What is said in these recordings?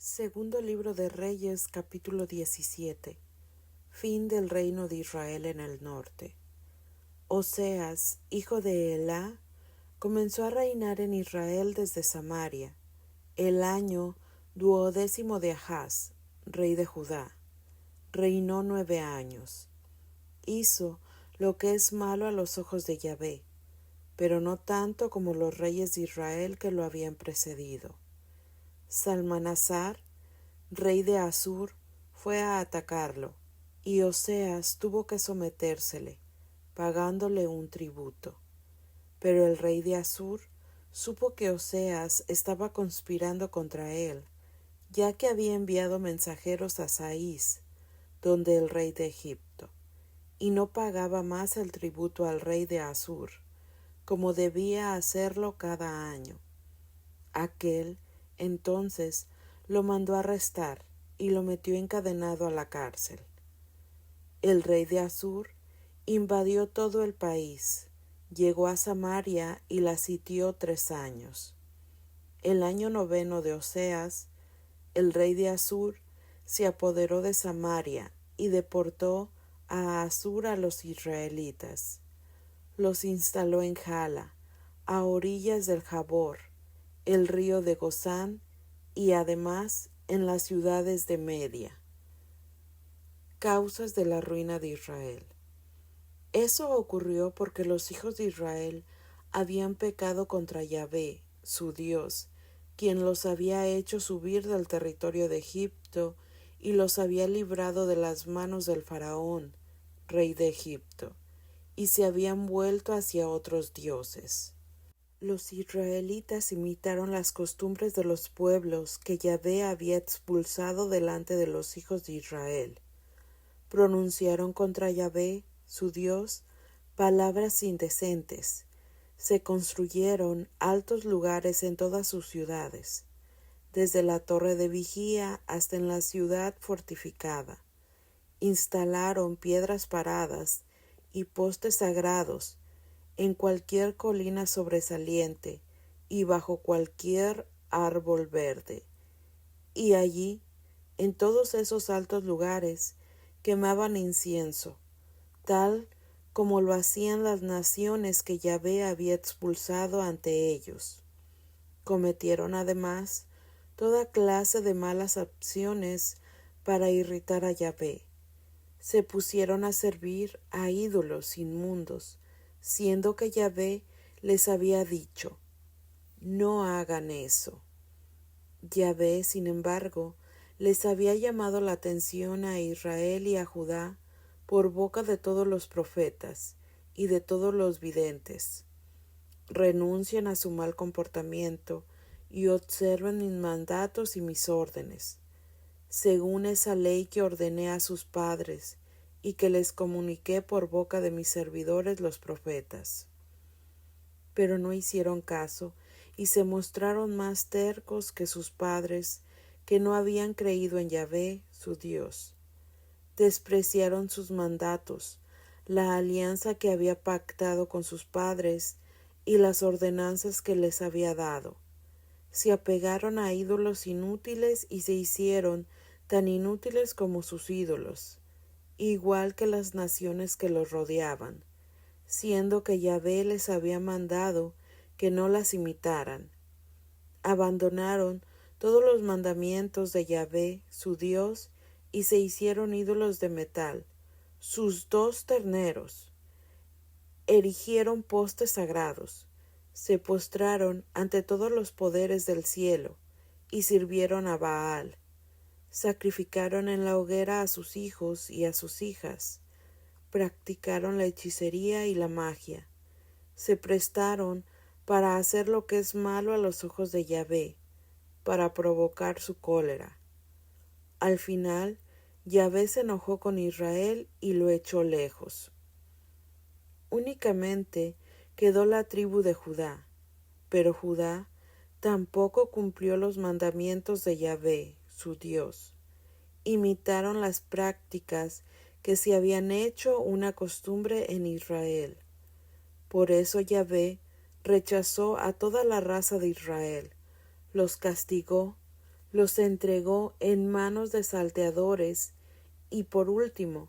Segundo libro de Reyes, capítulo 17. Fin del reino de Israel en el norte. Oseas, hijo de Elá, comenzó a reinar en Israel desde Samaria, el año 12º de Ahaz, rey de Judá. Reinó 9 años. Hizo lo que es malo a los ojos de Yahvé, pero no tanto como los reyes de Israel que lo habían precedido. Salmanasar, rey de Asur, fue a atacarlo, y Oseas tuvo que sometérsele, pagándole un tributo. Pero el rey de Asur supo que Oseas estaba conspirando contra él, ya que había enviado mensajeros a Saís, donde el rey de Egipto, y no pagaba más el tributo al rey de Asur, como debía hacerlo cada año. Aquél, entonces, lo mandó arrestar y lo metió encadenado a la cárcel. El rey de Asur invadió todo el país, llegó a Samaria y la sitió 3 años. El año 9 de Oseas, el rey de Asur se apoderó de Samaria y deportó a Asur a los israelitas. Los instaló en Hala, a orillas del Jabor, el río de Gozán, y además en las ciudades de Media. Causas de la ruina de Israel. Eso ocurrió porque los hijos de Israel habían pecado contra Yahvé, su Dios, quien los había hecho subir del territorio de Egipto y los había librado de las manos del faraón, rey de Egipto, y se habían vuelto hacia otros dioses. Los israelitas imitaron las costumbres de los pueblos que Yahvé había expulsado delante de los hijos de Israel. Pronunciaron contra Yahvé, su Dios, palabras indecentes. Se construyeron altos lugares en todas sus ciudades, desde la torre de vigía hasta en la ciudad fortificada. Instalaron piedras paradas y postes sagrados en cualquier colina sobresaliente y bajo cualquier árbol verde. Y allí, en todos esos altos lugares, quemaban incienso, tal como lo hacían las naciones que Yahvé había expulsado ante ellos. Cometieron además toda clase de malas acciones para irritar a Yahvé. Se pusieron a servir a ídolos inmundos, siendo que Yahvé les había dicho, no hagan eso. Yahvé, sin embargo, les había llamado la atención a Israel y a Judá por boca de todos los profetas y de todos los videntes. Renuncien a su mal comportamiento y observen mis mandatos y mis órdenes, según esa ley que ordené a sus padres y que les comuniqué por boca de mis servidores los profetas. Pero no hicieron caso y se mostraron más tercos que sus padres, que no habían creído en Yahvé, su Dios. Despreciaron sus mandatos, la alianza que había pactado con sus padres y las ordenanzas que les había dado. Se apegaron a ídolos inútiles y se hicieron tan inútiles como sus ídolos, igual que las naciones que los rodeaban, siendo que Yahvé les había mandado que no las imitaran. Abandonaron todos los mandamientos de Yahvé, su Dios, y se hicieron ídolos de metal, sus 2 terneros. Erigieron postes sagrados, se postraron ante todos los poderes del cielo, y sirvieron a Baal. Sacrificaron en la hoguera a sus hijos y a sus hijas, practicaron la hechicería y la magia, se prestaron para hacer lo que es malo a los ojos de Yahvé, para provocar su cólera. Al final, Yahvé se enojó con Israel y lo echó lejos. Únicamente quedó la tribu de Judá, pero Judá tampoco cumplió los mandamientos de Yahvé, su Dios. Imitaron las prácticas que se habían hecho una costumbre en Israel. Por eso Yahvé rechazó a toda la raza de Israel, los castigó, los entregó en manos de salteadores y por último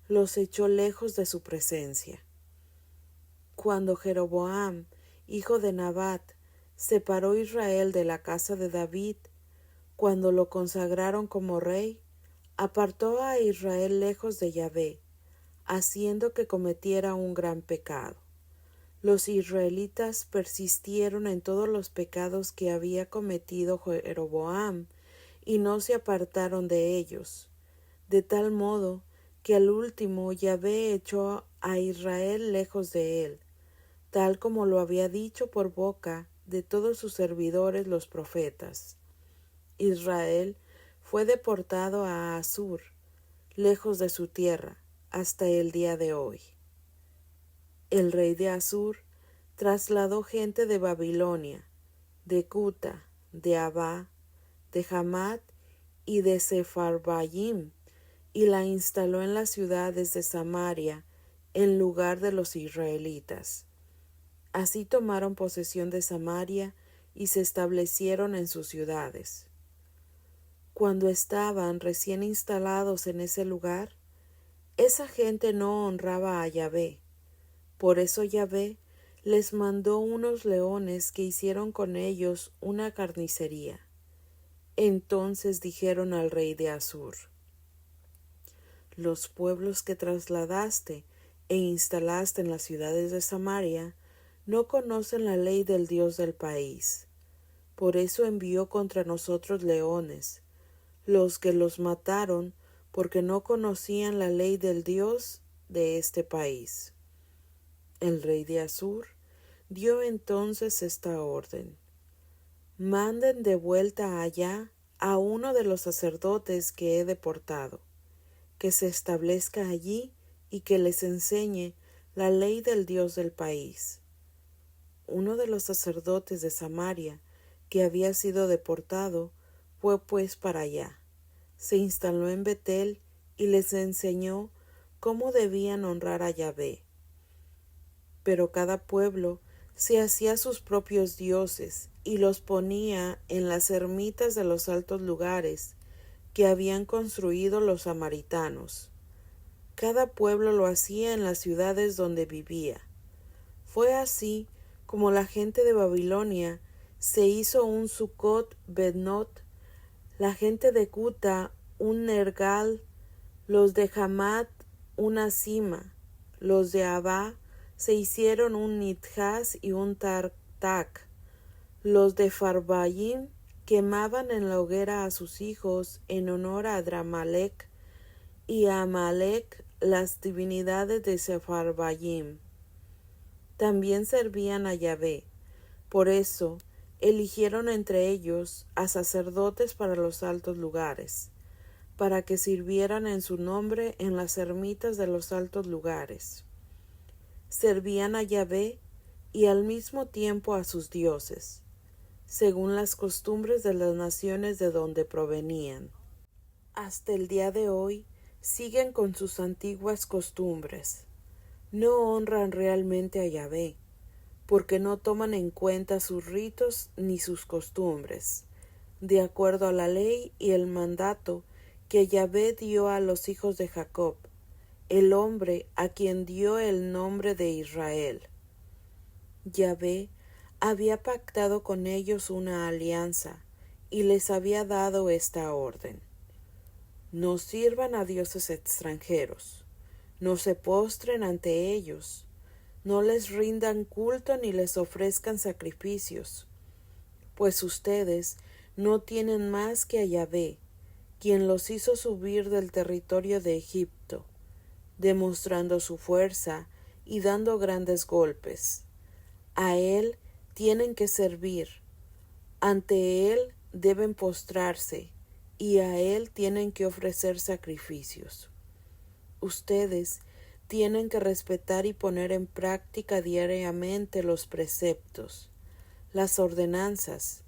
los echó lejos de su presencia. Cuando Jeroboam, hijo de Nabat, separó Israel de la casa de David, cuando lo consagraron como rey, apartó a Israel lejos de Yahvé, haciendo que cometiera un gran pecado. Los israelitas persistieron en todos los pecados que había cometido Jeroboam y no se apartaron de ellos, de tal modo que al último Yahvé echó a Israel lejos de él, tal como lo había dicho por boca de todos sus servidores los profetas. Israel fue deportado a Asur, lejos de su tierra, hasta el día de hoy. El rey de Asur trasladó gente de Babilonia, de Cuta, de Abá, de Hamat y de Sepharvaim, y la instaló en las ciudades de Samaria, en lugar de los israelitas. Así tomaron posesión de Samaria y se establecieron en sus ciudades. Cuando estaban recién instalados en ese lugar, esa gente no honraba a Yahvé. Por eso Yahvé les mandó unos leones que hicieron con ellos una carnicería. Entonces dijeron al rey de Asur: los pueblos que trasladaste e instalaste en las ciudades de Samaria no conocen la ley del Dios del país. Por eso envió contra nosotros leones, los que los mataron porque no conocían la ley del Dios de este país. El rey de Asur dio entonces esta orden: manden de vuelta allá a uno de los sacerdotes que he deportado, que se establezca allí y que les enseñe la ley del Dios del país. Uno de los sacerdotes de Samaria, que había sido deportado, fue pues para allá, se instaló en Betel y les enseñó cómo debían honrar a Yahvé. Pero cada pueblo se hacía sus propios dioses y los ponía en las ermitas de los altos lugares que habían construido los samaritanos. Cada pueblo lo hacía en las ciudades donde vivía. Fue así como la gente de Babilonia se hizo un Sucot Bednot, la gente de Cuta un Nergal, los de Hamat una Sima, los de Abá se hicieron un Nidjas y un Tartak, los de Farbayim quemaban en la hoguera a sus hijos en honor a Adramalek y a Amalek, las divinidades de Sepharvaim. También servían a Yahvé. Por eso eligieron entre ellos a sacerdotes para los altos lugares, para que sirvieran en su nombre en las ermitas de los altos lugares. Servían a Yahvé y al mismo tiempo a sus dioses, según las costumbres de las naciones de donde provenían. Hasta el día de hoy siguen con sus antiguas costumbres. No honran realmente a Yahvé, porque no toman en cuenta sus ritos ni sus costumbres, de acuerdo a la ley y el mandato que Yahvé dio a los hijos de Jacob, el hombre a quien dio el nombre de Israel. Yahvé había pactado con ellos una alianza y les había dado esta orden: no sirvan a dioses extranjeros, no se postren ante ellos, no les rindan culto ni les ofrezcan sacrificios, pues ustedes no tienen más que a Yahvé, quien los hizo subir del territorio de Egipto, demostrando su fuerza y dando grandes golpes. A él tienen que servir, ante él deben postrarse, y a él tienen que ofrecer sacrificios. Ustedes tienen que respetar y poner en práctica diariamente los preceptos, las ordenanzas,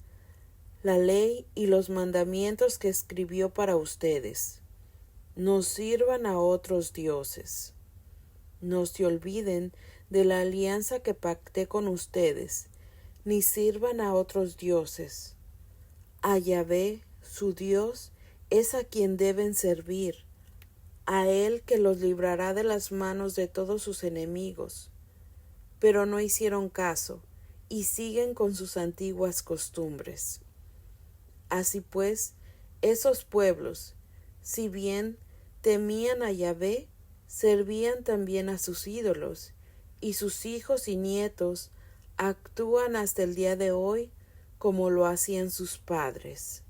la ley y los mandamientos que escribió para ustedes. No sirvan a otros dioses. No se olviden de la alianza que pacté con ustedes, ni sirvan a otros dioses. A Yahvé, su Dios, es a quien deben servir, a Él que los librará de las manos de todos sus enemigos. Pero no hicieron caso, y siguen con sus antiguas costumbres. Así pues, esos pueblos, si bien temían a Yahvé, servían también a sus ídolos, y sus hijos y nietos actúan hasta el día de hoy como lo hacían sus padres.